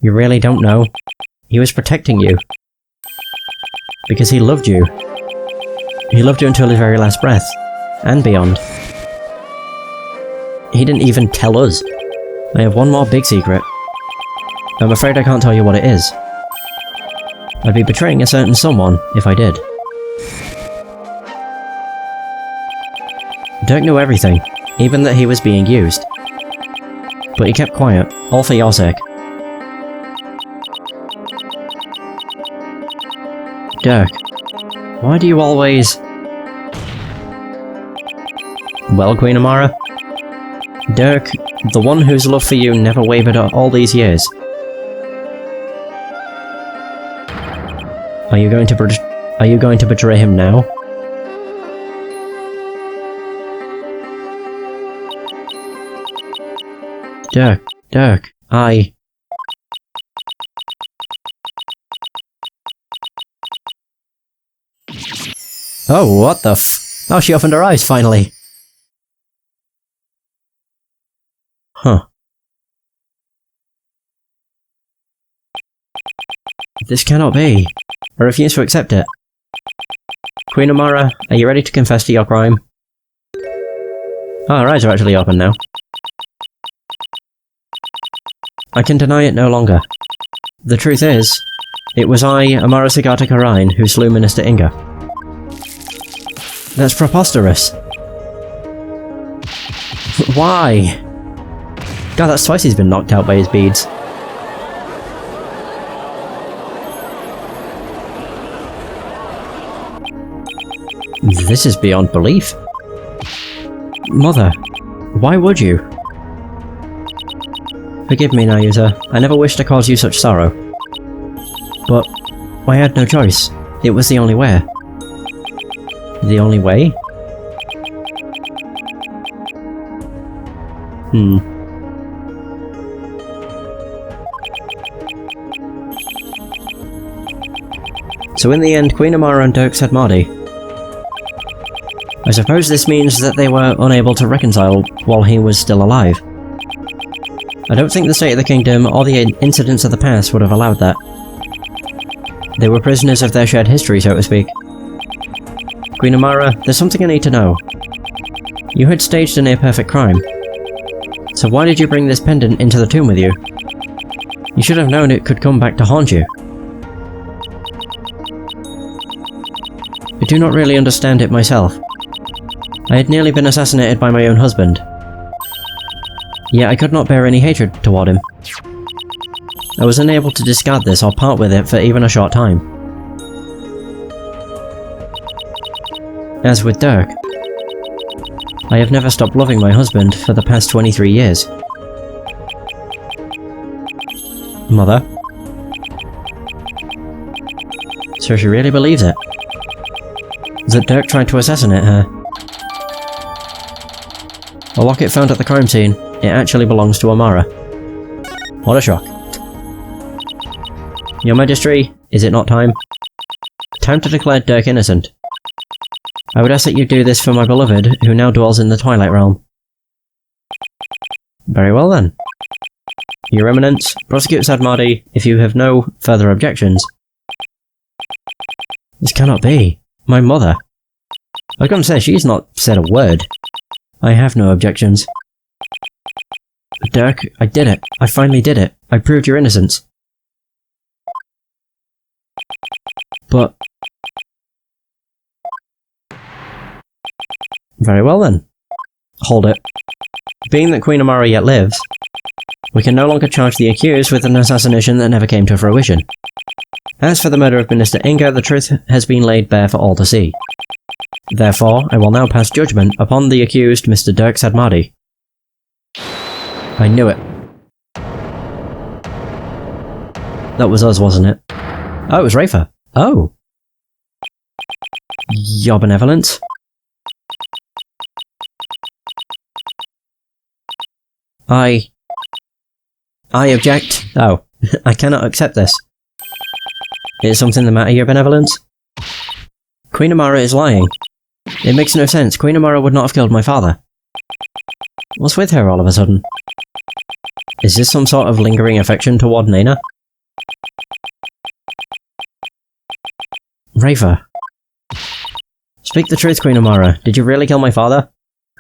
You really don't know? He was protecting you. Because he loved you. He loved you until his very last breath. And beyond. He didn't even tell us. I have one more big secret. I'm afraid I can't tell you what it is. I'd be betraying a certain someone if I did. Dirk knew everything, even that he was being used. But he kept quiet, all for your sake. Dirk, why do you always... Well, Queen Amara? Dirk, the one whose love for you never wavered all these years. Are you going to betray him now? Dirk, Oh, what the Oh, she opened her eyes, finally! Huh. This cannot be. I refuse to accept it. Queen Amara, are you ready to confess to your crime? Oh, her eyes are actually open now. I can deny it no longer. The truth is, it was I, Amara Sagata Karain, who slew Minister Inga. That's preposterous. Why? God, that's twice he's been knocked out by his beads. This is beyond belief. Mother, why would you? Forgive me, Nayuta. I never wished to cause you such sorrow. But I had no choice. It was the only way. The only way? So in the end, Queen Amara and Dirk said Marty. I suppose this means that they were unable to reconcile while he was still alive. I don't think the state of the kingdom or the incidents of the past would have allowed that. They were prisoners of their shared history, so to speak. Queen Amara, there's something I need to know. You had staged a near-perfect crime. So why did you bring this pendant into the tomb with you? You should have known it could come back to haunt you. I do not really understand it myself. I had nearly been assassinated by my own husband. Yet I could not bear any hatred toward him. I was unable to discard this or part with it for even a short time. As with Dirk, I have never stopped loving my husband for the past 23 years. Mother? So she really believes it? That Dirk tried to assassinate her? A locket found at the crime scene. It actually belongs to Amara. What a shock. Your Majesty, is it not time? Time to declare Dirk innocent. I would ask that you do this for my beloved, who now dwells in the Twilight Realm. Very well then. Your Eminence, prosecute Sadmadi if you have no further objections. This cannot be. My mother. I was going to say, she's not said a word. I have no objections. Dirk, I did it. I finally did it. I proved your innocence. But... Very well then. Hold it. Being that Queen Amara yet lives, we can no longer charge the accused with an assassination that never came to fruition. As for the murder of Minister Inga, the truth has been laid bare for all to see. Therefore, I will now pass judgment upon the accused, Mr. Dirk Sadmadi. I knew it. That was us, wasn't it? Oh, it was Rafer. Oh. Your benevolence? I object. Oh, I cannot accept this. Is something the matter, your benevolence? Queen Amara is lying. It makes no sense. Queen Amara would not have killed my father. What's with her all of a sudden? Is this some sort of lingering affection toward Nena? Rafer. Speak the truth, Queen Amara. Did you really kill my father?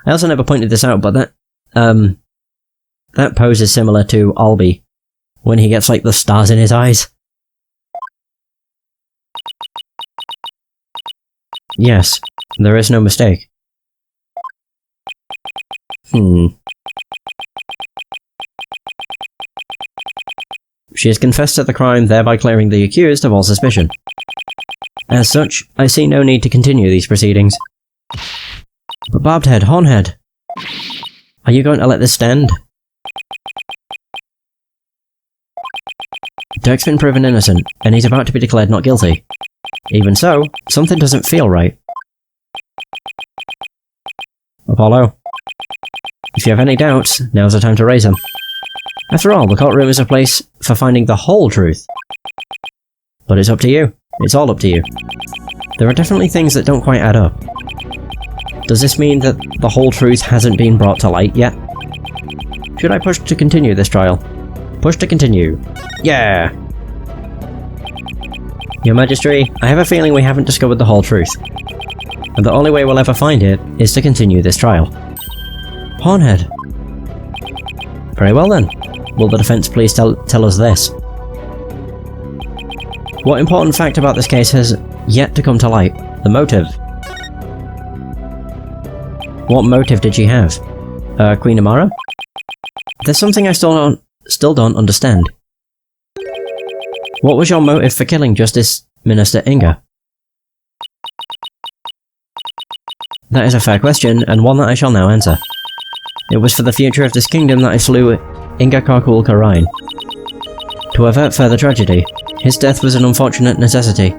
I also never pointed this out, but that pose is similar to Albie, when he gets, like, the stars in his eyes. Yes, there is no mistake. She has confessed to the crime, thereby clearing the accused of all suspicion. As such, I see no need to continue these proceedings. But Barbed Head, Hornhead, are you going to let this stand? Dirk's been proven innocent, and he's about to be declared not guilty. Even so, something doesn't feel right. Apollo, if you have any doubts, now's the time to raise them. After all, the courtroom is a place for finding the whole truth. But it's up to you. It's all up to you. There are definitely things that don't quite add up. Does this mean that the whole truth hasn't been brought to light yet? Should I push to continue this trial? Push to continue. Yeah! Your Majesty, I have a feeling we haven't discovered the whole truth. And the only way we'll ever find it is to continue this trial. Hornhead. Very well then. Will the defense please tell us this? What important fact about this case has yet to come to light? The motive. What motive did she have? Queen Amara? There's something I still don't understand. What was your motive for killing Justice Minister Inga? That is a fair question, and one that I shall now answer. It was for the future of this kingdom that I slew Inga Karkul Karain. To avert further tragedy, his death was an unfortunate necessity.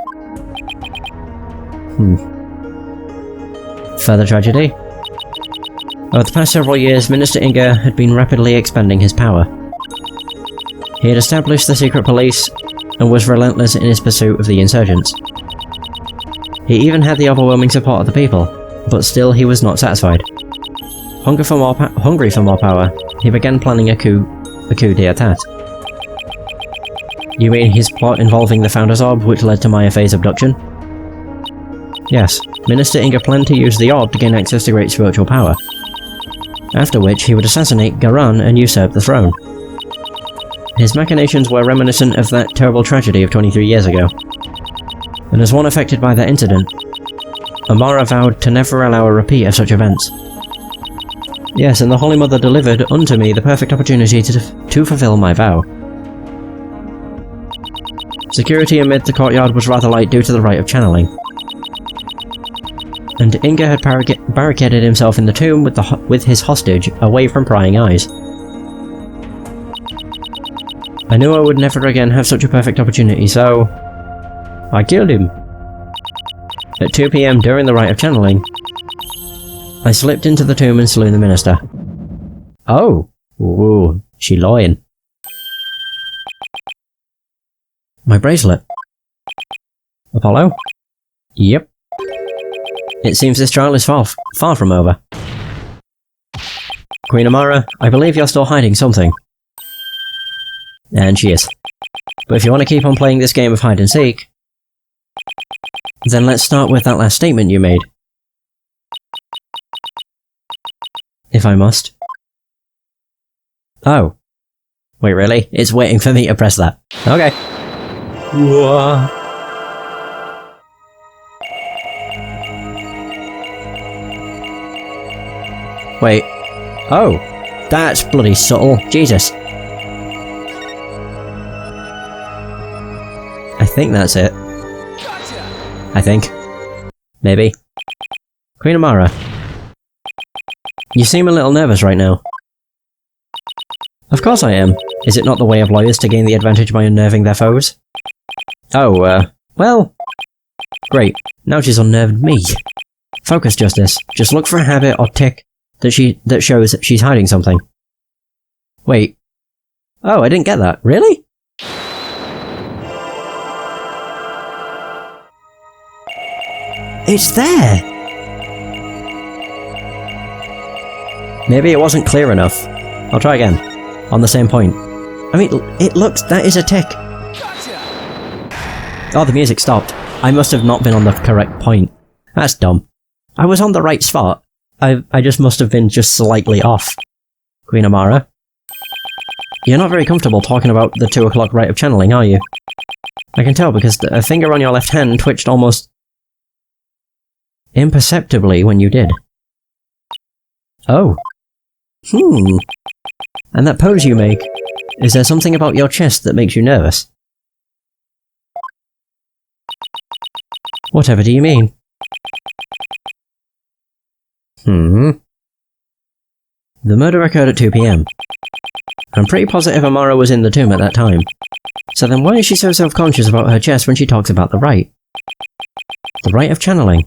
Further tragedy? Over the past several years, Minister Inga had been rapidly expanding his power. He had established the secret police and was relentless in his pursuit of the insurgents. He even had the overwhelming support of the people, but still he was not satisfied. Hungry for more power, he began planning a coup d'etat. You mean his plot involving the Founder's Orb, which led to Maya Fey's abduction? Yes, Minister Inga planned to use the orb to gain access to great spiritual power. After which, he would assassinate Garan and usurp the throne. His machinations were reminiscent of that terrible tragedy of 23 years ago. And as one affected by that incident, Amara vowed to never allow a repeat of such events. Yes, and the Holy Mother delivered unto me the perfect opportunity to fulfill my vow. Security amid the courtyard was rather light due to the rite of channeling. And Inga had barricaded himself in the tomb with his hostage, away from prying eyes. I knew I would never again have such a perfect opportunity, so I killed him. At 2 PM during the rite of channeling, I slipped into the tomb and slew the minister. Oh! Ooh, she lying. My bracelet. Apollo? Yep. It seems this trial is far from over. Queen Amara, I believe you're still hiding something. And she is. But if you want to keep on playing this game of hide and seek, then let's start with that last statement you made. If I must. Oh. Wait, really? It's waiting for me to press that. Okay. Whoa. Wait. Oh. That's bloody subtle. Jesus. I think that's it. I think. Maybe. Queen Amara. You seem a little nervous right now. Of course I am. Is it not the way of lawyers to gain the advantage by unnerving their foes? Oh, well... Great. Now she's unnerved me. Focus, Justice. Just look for a habit or tick that shows that she's hiding something. Wait. Oh, I didn't get that. Really? It's there! Maybe it wasn't clear enough. I'll try again. On the same point. I mean, it looks... that is a tick. Oh, the music stopped. I must have not been on the correct point. That's dumb. I was on the right spot. I just must have been just slightly off. Queen Amara? You're not very comfortable talking about the 2 o'clock rite of channeling, are you? I can tell because a finger on your left hand twitched almost imperceptibly when you did. Oh. And that pose you make, is there something about your chest that makes you nervous? Whatever do you mean? The murder occurred at 2 PM. I'm pretty positive Amara was in the tomb at that time. So then why is she so self-conscious about her chest when she talks about the rite? The rite of channeling.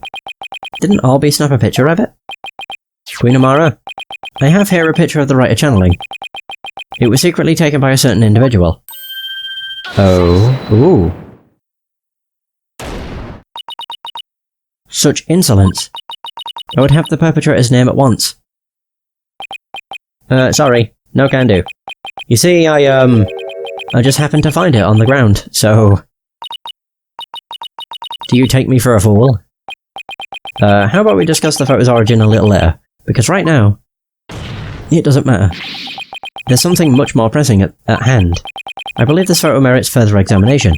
Didn't Albie snap a picture of it? Queen Amara, I have here a picture of the rite of channeling. It was secretly taken by a certain individual. Oh. Ooh. Such insolence. I would have the perpetrator's name at once. Sorry. No can do. You see, I just happened to find it on the ground, so... Do you take me for a fool? How about we discuss the photo's origin a little later? Because right now, it doesn't matter. There's something much more pressing at hand. I believe this photo merits further examination.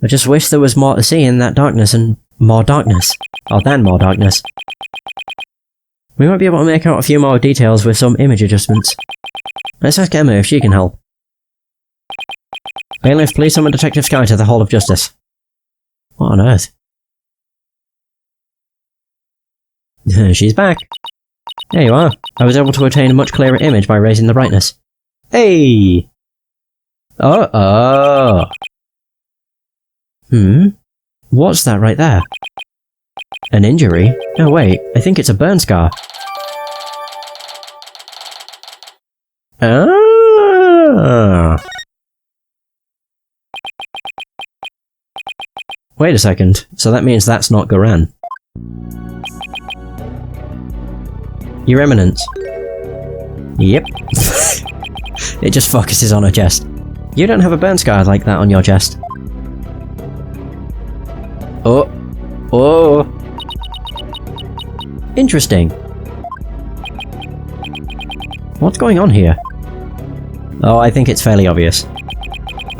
I just wish there was more to see in that darkness and more darkness. Or than more darkness. We might be able to make out a few more details with some image adjustments. Let's ask Emma if she can help. Bailiff, please summon Detective Sky to the Hall of Justice. What on earth? She's back. There you are. I was able to attain a much clearer image by raising the brightness. Hey! Oh. What's that right there? An injury? Oh wait, I think it's a burn scar. Ah. Wait a second, so that means that's not Goran. Your Eminence. Yep. It just focuses on her chest. You don't have a burn scar like that on your chest. Oh. Interesting. What's going on here? Oh, I think it's fairly obvious.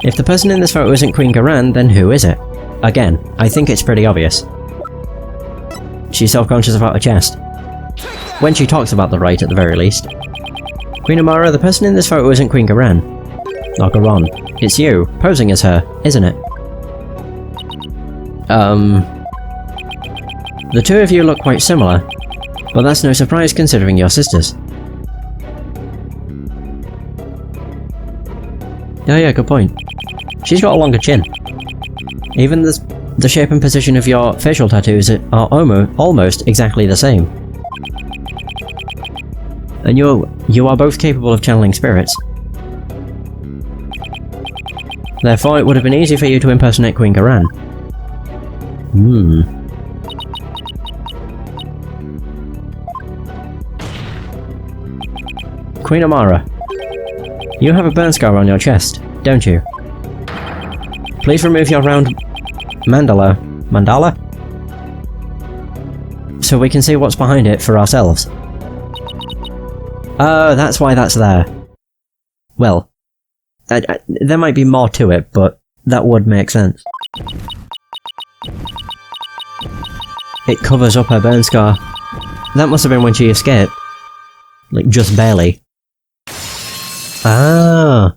If the person in this photo isn't Queen Goran, then who is it? Again, I think it's pretty obvious. She's self-conscious about her chest. When she talks about the rite, at the very least. Queen Amara, the person in this photo isn't Queen Goran. Or Goran. It's you, posing as her, isn't it? The two of you look quite similar, but that's no surprise considering you're sisters. Yeah, good point. She's got a longer chin. Even the shape and position of your facial tattoos are almost exactly the same. And you are both capable of channeling spirits. Therefore, it would have been easy for you to impersonate Queen Goran. Queen Amara, you have a burn scar on your chest, don't you? Please remove your round mandala, so we can see what's behind it for ourselves. Oh, that's why that's there. Well, there might be more to it, but that would make sense. It covers up her burn scar. That must have been when she escaped. Like, just barely. Ah.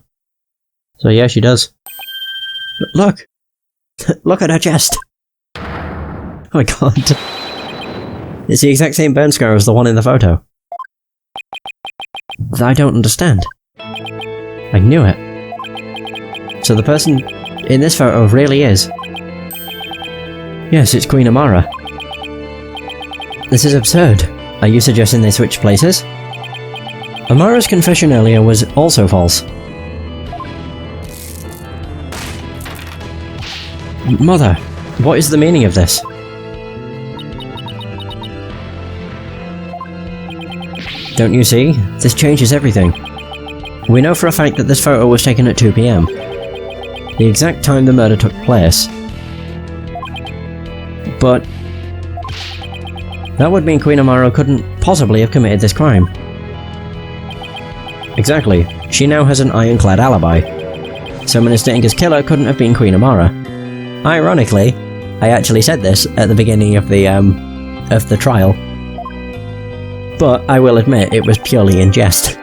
So yeah, she does. Look! Look at her chest! Oh my god. It's the exact same burn scar as the one in the photo. I don't understand. I knew it. So the person in this photo really is... Yes, it's Queen Amara. This is absurd. Are you suggesting they switched places? Amara's confession earlier was also false. Mother, what is the meaning of this? Don't you see? This changes everything. We know for a fact that this photo was taken at 2 PM, the exact time the murder took place. But that would mean Queen Amara couldn't possibly have committed this crime. Exactly. She now has an ironclad alibi. So Minister Inga's killer couldn't have been Queen Amara. Ironically, I actually said this at the beginning of the trial. But I will admit it was purely in jest.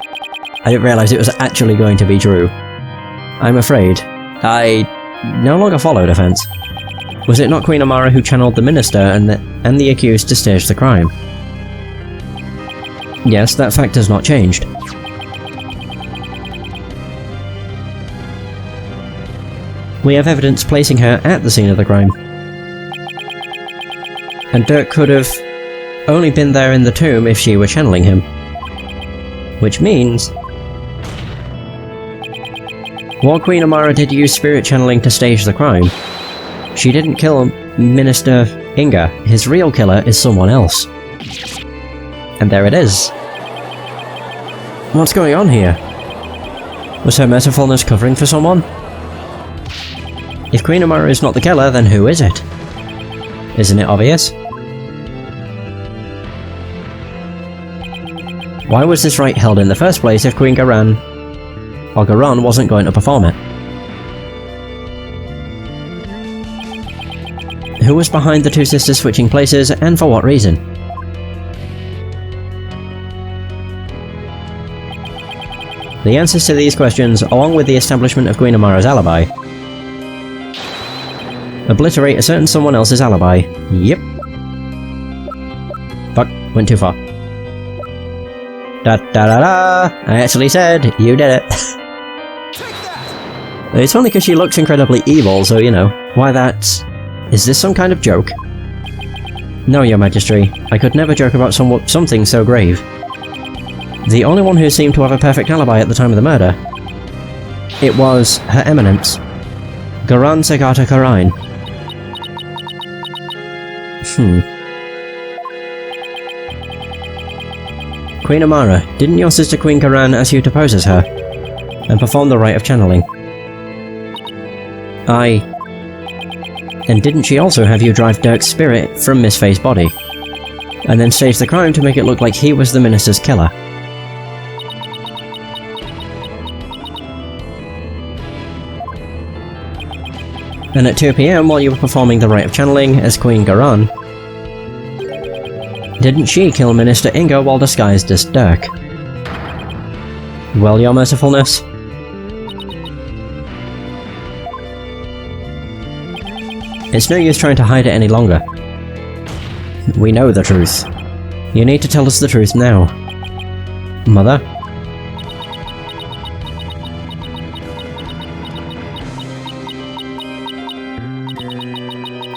I didn't realise it was actually going to be true. I'm afraid I no longer follow defence. Was it not Queen Amara who channeled the Minister and the accused to stage the crime? Yes, that fact has not changed. We have evidence placing her at the scene of the crime. And Dirk could have only been there in the tomb if she were channeling him. Which means, while Queen Amara did use spirit channeling to stage the crime, she didn't kill Minister Inga. His real killer is someone else. And there it is. What's going on here? Was her mercifulness covering for someone? If Queen Amara is not the killer, then who is it? Isn't it obvious? Why was this rite held in the first place if Queen Garan or Garan wasn't going to perform it? Who was behind the two sisters switching places, and for what reason? The answers to these questions, along with the establishment of Queen Amara's alibi, obliterate a certain someone else's alibi. Yep. Fuck, went too far. Da da da da! I actually said, you did it. It's only because she looks incredibly evil, so you know. Why that's... Is this some kind of joke? No, Your Majesty. I could never joke about something so grave. The only one who seemed to have a perfect alibi at the time of the murder, it was Her Eminence, Garan Segata Karain. Queen Amara, didn't your sister Queen Garan ask you to pose as her and perform the rite of channeling? Aye. And didn't she also have you drive Dirk's spirit from Miss Faye's body, and then stage the crime to make it look like he was the minister's killer? And at 2 PM, while you were performing the rite of channeling as Queen Garan, didn't she kill Minister Inga while disguised as Dirk? Well, Your Mercifulness? It's no use trying to hide it any longer. We know the truth. You need to tell us the truth now. Mother?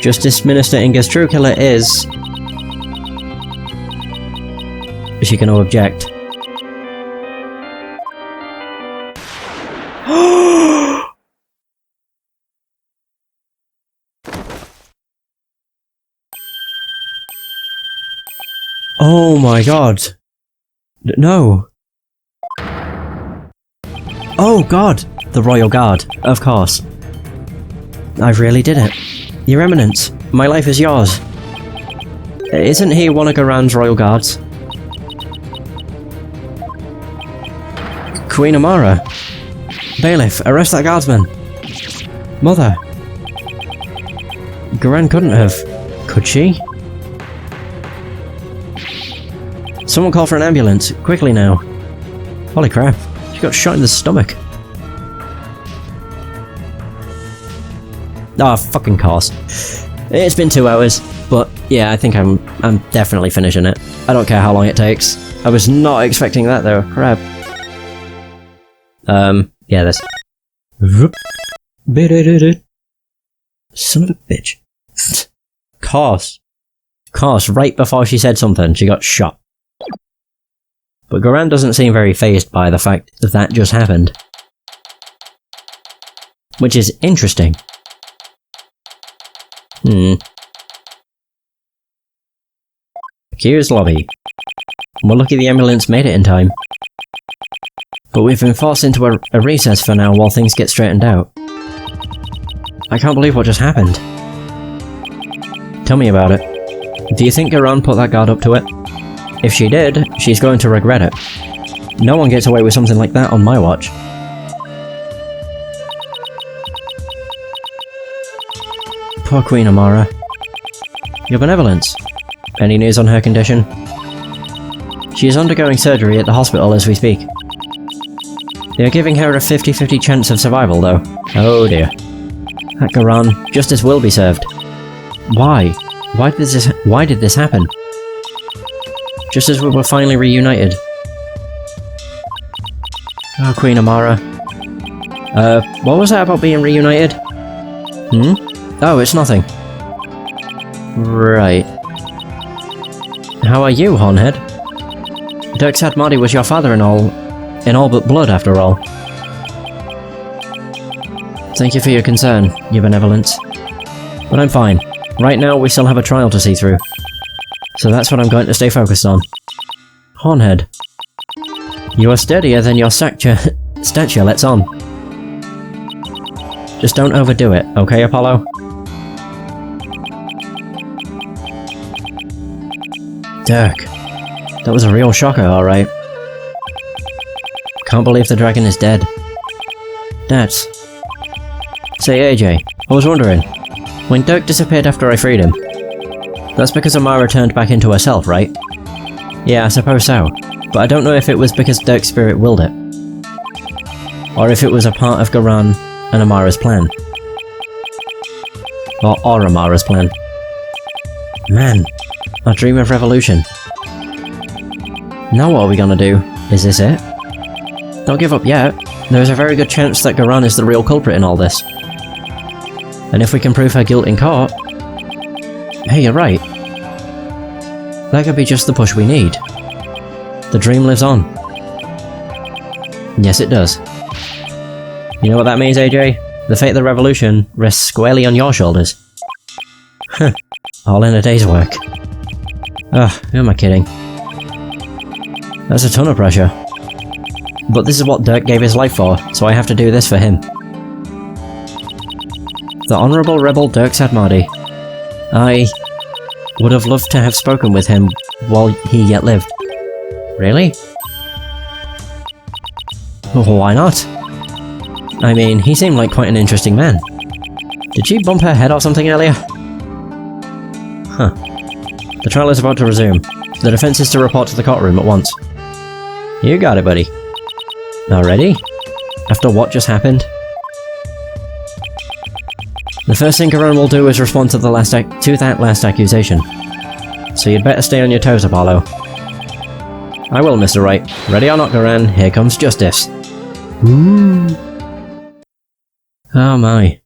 Justice Minister Inga's true killer is... Is she going to object? Oh my god. No. Oh god! The Royal Guard, of course. I really did it. Your Eminence, my life is yours. Isn't he one of Garan's Royal Guards? Queen Amara. Bailiff, arrest that guardsman. Mother. Garan couldn't have. Could she? Someone call for an ambulance, quickly now. Holy crap, she got shot in the stomach. Ah, fucking course. It's been 2 hours, but yeah, I think I'm definitely finishing it. I don't care how long it takes. I was not expecting that though, crap. Yeah, this. Son of a bitch. Course, right before she said something, she got shot. But Garan doesn't seem very fazed by the fact that that just happened. Which is interesting. Accused lobby. We're lucky the ambulance made it in time. But we've been forced into a recess for now while things get straightened out. I can't believe what just happened. Tell me about it. Do you think Garan put that guard up to it? If she did, she's going to regret it. No one gets away with something like that on my watch. Poor Queen Amara. Your benevolence. Any news on her condition? She is undergoing surgery at the hospital as we speak. They are giving her a 50-50 chance of survival, though. Oh dear. At Garan, justice will be served. Why? Why did this happen? Just as we were finally reunited. Oh, Queen Amara. What was that about being reunited? Oh, it's nothing. Right. How are you, Hornhead? Dirk Sadmadi was your father in all but blood, after all. Thank you for your concern, your benevolence. But I'm fine. Right now, we still have a trial to see through. So that's what I'm going to stay focused on. Hornhead. You are steadier than your stature lets on. Just don't overdo it, okay, Apollo? Dirk. That was a real shocker, alright. Can't believe the dragon is dead. That's... Say, AJ, I was wondering, when Dirk disappeared after I freed him, that's because Amara turned back into herself, right? Yeah, I suppose so, but I don't know if it was because Dirk's spirit willed it. Or if it was a part of Garan and Amara's plan. Or Amara's plan. Man, our dream of revolution. Now what are we gonna do? Is this it? Don't give up yet. There is a very good chance that Garan is the real culprit in all this. And if we can prove her guilt in court... Hey, you're right. That could be just the push we need. The dream lives on. Yes, it does. You know what that means, AJ? The fate of the revolution rests squarely on your shoulders. Huh. All in a day's work. Ugh, who am I kidding? That's a ton of pressure. But this is what Dirk gave his life for, so I have to do this for him. The Honourable Rebel Dirk Sadmadi. I would have loved to have spoken with him while he yet lived. Really? Why not? I mean, he seemed like quite an interesting man. Did she bump her head or something earlier? Huh. The trial is about to resume. The defense is to report to the courtroom at once. You got it, buddy. Already? After what just happened? The first thing Garan will do is respond to that last accusation. So you'd better stay on your toes, Apollo. I will, Mr. Wright. Ready or not, Garan, here comes justice. Ooh. Oh my.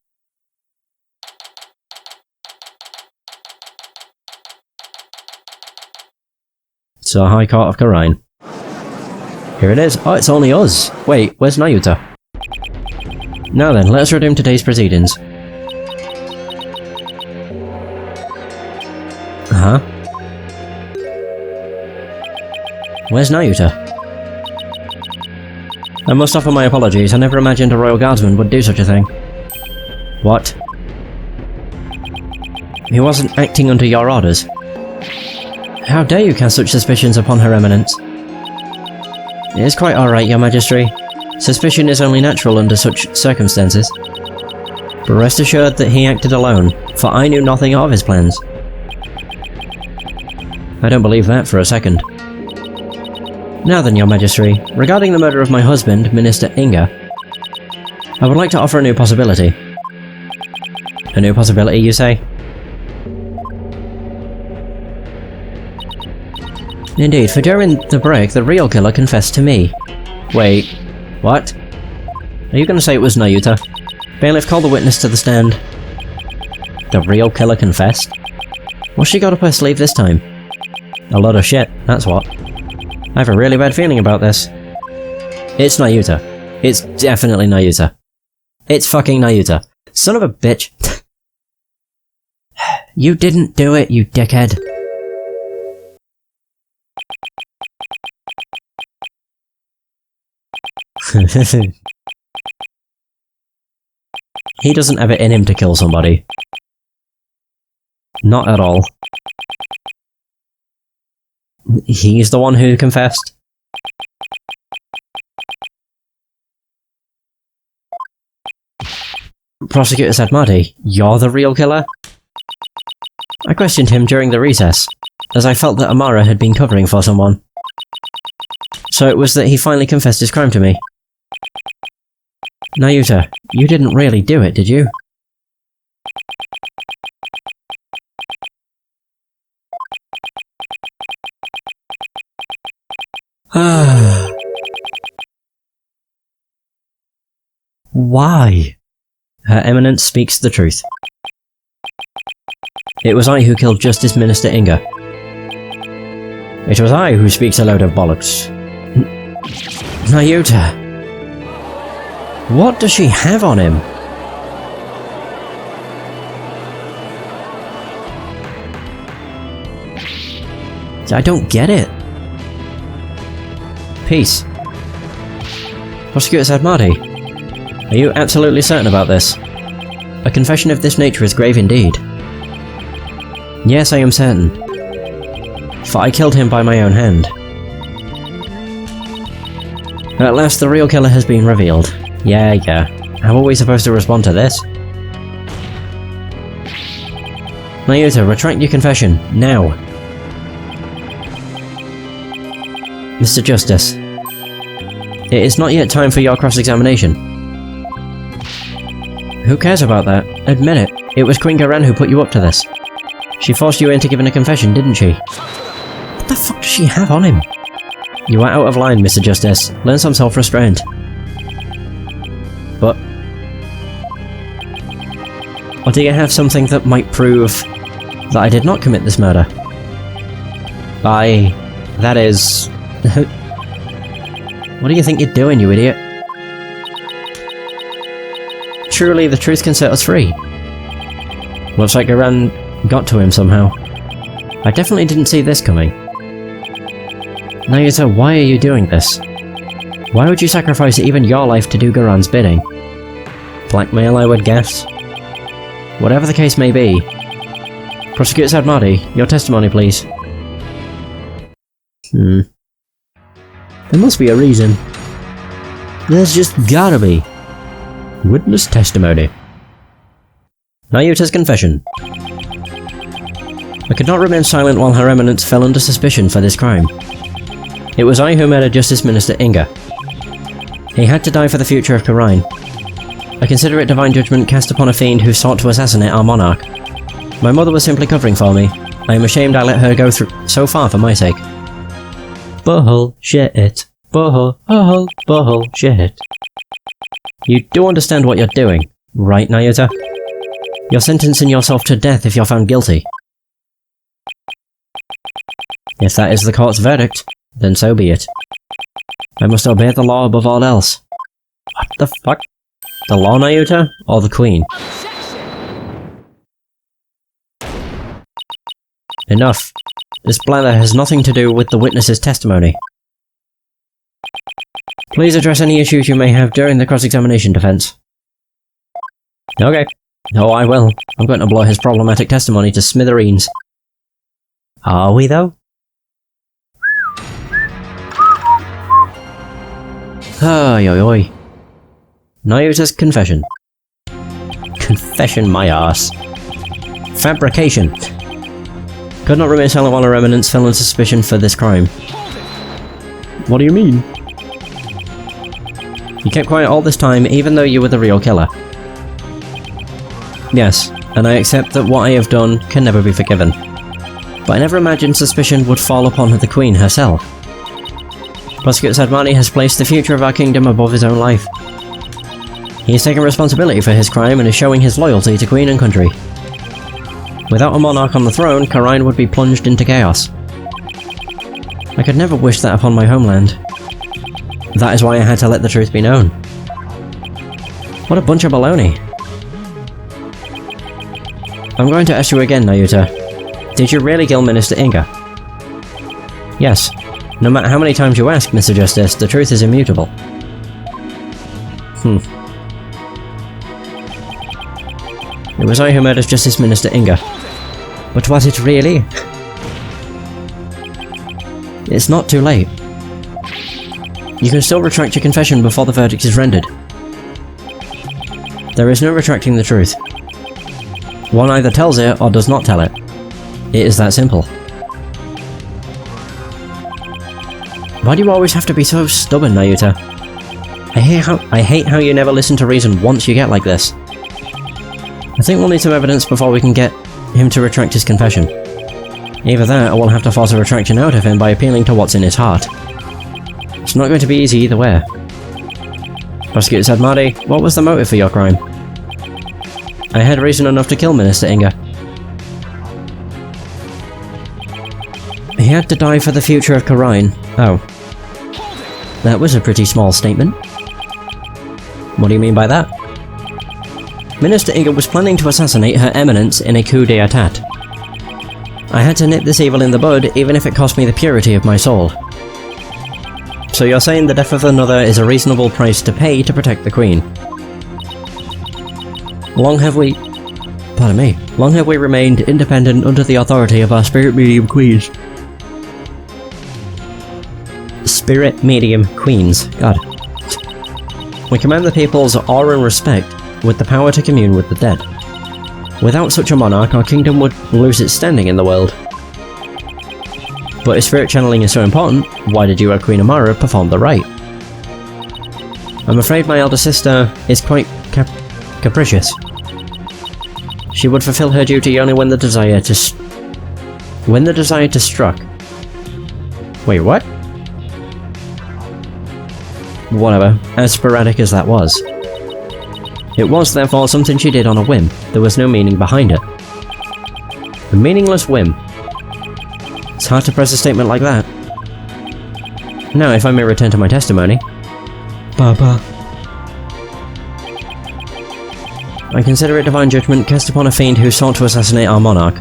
So, High Court of Garan. Here it is. Oh, it's only us. Wait, where's Nayuta? Now then, let us resume today's proceedings. Huh? Where's Nayuta? I must offer my apologies. I never imagined a royal guardsman would do such a thing. What? He wasn't acting under your orders. How dare you cast such suspicions upon Her Eminence? It is quite alright, Your Majesty. Suspicion is only natural under such circumstances. But rest assured that he acted alone, for I knew nothing of his plans. I don't believe that for a second. Now then, Your Majesty, regarding the murder of my husband, Minister Inga, I would like to offer a new possibility. A new possibility, you say? Indeed, for during the break, the real killer confessed to me. Wait, what? Are you going to say it was Nayuta? Bailiff, call the witness to the stand. The real killer confessed? What's she got up her sleeve this time? A lot of shit, that's what. I have a really bad feeling about this. It's Nayuta. It's definitely Nayuta. It's fucking Nayuta. Son of a bitch. You didn't do it, you dickhead. He doesn't have it in him to kill somebody. Not at all. He's the one who confessed. Prosecutor said, Marty, you're the real killer? I questioned him during the recess, as I felt that Amara had been covering for someone. So it was that he finally confessed his crime to me. Nayuta, you didn't really do it, did you? Why? Her Eminence speaks the truth. It was I who killed Justice Minister Inga. It was I who speaks a load of bollocks. Nayuta! What does she have on him? I don't get it. Peace. Prosecutor said, Marty, are you absolutely certain about this? A confession of this nature is grave indeed. Yes, I am certain. For I killed him by my own hand. At last the real killer has been revealed. Yeah. How are we supposed to respond to this? Nayuta, retract your confession, now. Mr. Justice, it is not yet time for your cross-examination. Who cares about that? Admit it. It was Queen Garan who put you up to this. She forced you into giving a confession, didn't she? What the fuck does she have on him? You are out of line, Mr. Justice. Learn some self-restraint. But... or do you have something that might prove that I did not commit this murder? That is... What do you think you're doing, you idiot? Truly, the truth can set us free. Looks like Garan got to him somehow. I definitely didn't see this coming. Nayuta, why are you doing this? Why would you sacrifice even your life to do Garan's bidding? Blackmail, I would guess. Whatever the case may be. Prosecutor Sadmadi, your testimony, please. There must be a reason. There's just gotta be. Witness testimony. Nayuta's confession. I could not remain silent while Her Eminence fell under suspicion for this crime. It was I who murdered Justice Minister Inga. He had to die for the future of Karine. I consider it divine judgment cast upon a fiend who sought to assassinate our monarch. My mother was simply covering for me. I am ashamed I let her go through so far for my sake. Bullshit. Bullshit. You do understand what you're doing, right, Nayuta? You're sentencing yourself to death if you're found guilty. If that is the court's verdict, then so be it. I must obey the law above all else. What the fuck? The law, Nayuta? Or the Queen? Enough. This blather has nothing to do with the witness's testimony. Please address any issues you may have during the cross-examination, defense. Okay. Oh, I will. I'm going to blow his problematic testimony to smithereens. Are we, though? Oi. Nayuta's confession. Confession my arse. Fabrication. Could not remain silent while Her Eminence fell under suspicion for this crime. What do you mean? You kept quiet all this time, even though you were the real killer. Yes, and I accept that what I have done can never be forgiven. But I never imagined suspicion would fall upon the Queen herself. Prosecutor Sadmani has placed the future of our kingdom above his own life. He has taken responsibility for his crime and is showing his loyalty to Queen and country. Without a monarch on the throne, Karine would be plunged into chaos. I could never wish that upon my homeland. That is why I had to let the truth be known. What a bunch of baloney. I'm going to ask you again, Nayuta. Did you really kill Minister Inga? Yes. No matter how many times you ask, Mr. Justice, the truth is immutable. It was I who murdered Justice Minister Inga. But was it really? It's not too late. You can still retract your confession before the verdict is rendered. There is no retracting the truth. One either tells it or does not tell it. It is that simple. Why do you always have to be so stubborn, Nayuta? I hate how you never listen to reason once you get like this. I think we'll need some evidence before we can get him to retract his confession. Either that, or we'll have to force a retraction out of him by appealing to what's in his heart. It's not going to be easy either way. Prosecutor said, Marty, what was the motive for your crime? I had reason enough to kill Minister Inga. He had to die for the future of Karine. Oh. That was a pretty small statement. What do you mean by that? Minister Inga was planning to assassinate Her Eminence in a coup d'etat. I had to nip this evil in the bud, even if it cost me the purity of my soul. So you're saying the death of another is a reasonable price to pay to protect the Queen? Long have we remained independent under the authority of our spirit medium queens. Spirit medium queens. God. We command the people's awe and respect with the power to commune with the dead. Without such a monarch, our kingdom would lose its standing in the world. But if spirit channeling is so important, why did you or Queen Amara perform the rite? I'm afraid my elder sister is quite capricious. She would fulfill her duty only when the desire to struck. Wait, what? Whatever, as sporadic as that was. It was, therefore, something she did on a whim. There was no meaning behind it. A meaningless whim. It's hard to press a statement like that. Now, if I may return to my testimony. Baba. I consider it divine judgment cast upon a fiend who sought to assassinate our monarch.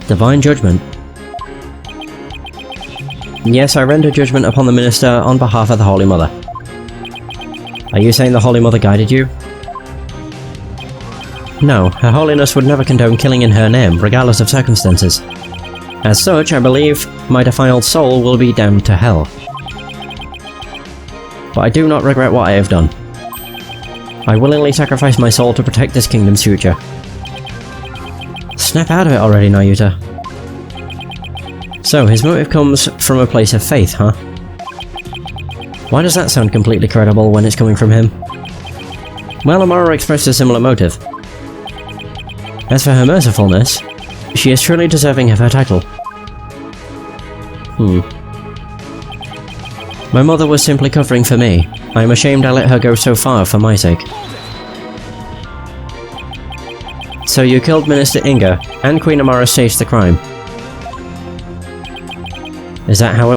Divine judgment? Yes, I render judgment upon the minister on behalf of the Holy Mother. Are you saying the Holy Mother guided you? No, Her Holiness would never condone killing in her name, regardless of circumstances. As such, I believe my defiled soul will be damned to hell. But I do not regret what I have done. I willingly sacrifice my soul to protect this kingdom's future. Snap out of it already, Nayuta. So, his motive comes from a place of faith, huh? Why does that sound completely credible when it's coming from him? Well, Amara expressed a similar motive. As for her mercifulness, she is truly deserving of her title. My mother was simply covering for me. I am ashamed I let her go so far for my sake. So you killed Minister Inga, and Queen Amara staged the crime. Is that how it